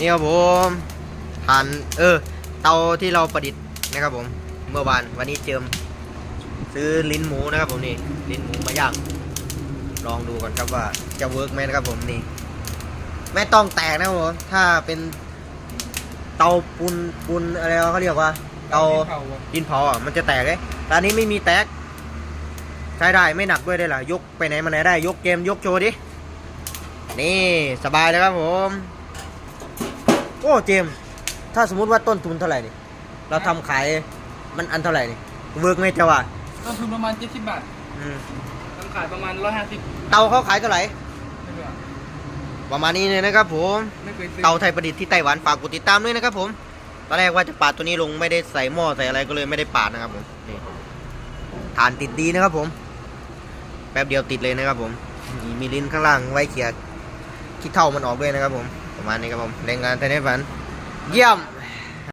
นี่ครับผมผ่านเตาที่เราประดิษฐ์นะครับผมเมื่อวานวันนี้เจิมซื้อลิ้นหมูนะครับผมนี่ลิ้นหมูมาย่างลองดูก่อนครับว่าจะเวิร์กไหมนะครับผมนี่ไม่ต้องแตกนะครับผมถ้าเป็นเตาปูนอะไรเขาเรียกว่าเตาดินเผาอ่ะมันจะแตกเลยแต่อันนี้ไม่มีแตกใช้ได้ไม่หนักด้วยได้หรอยกไปไหนมาไหนได้ยกเกมยกโชว์ดินี่สบายเลยครับผมโอ้เจมถ้าสมมุติว่าต้นทุนเท่าไหร่นี่เราทำขายมันอันเท่าไหร่นี่เวิร์กไหมเจ้าว่าต้นทุนประมาณ70 บาททำขายประมาณ150เตาเขาขายเท่าไหร่ประมาณนี้เลยนะครับผมเตาไทยประดิษฐ์ที่ไต้หวันฝากกดติดตามด้วยนะครับผมตอนแรกว่าจะปาดตัวนี้ลงไม่ได้ใส่หม้อใส่อะไรก็เลยไม่ได้ปาดนะครับผมนี่ฐานติดดีนะครับผมแป๊บเดียวติดเลยนะครับผมมีลิ้นข้างล่างไว้เขี่ยขี้เถ้ามันออกด้วยนะครับผมประมาณนี้ครับผมแรงงานไทยในฝันเยี่ยม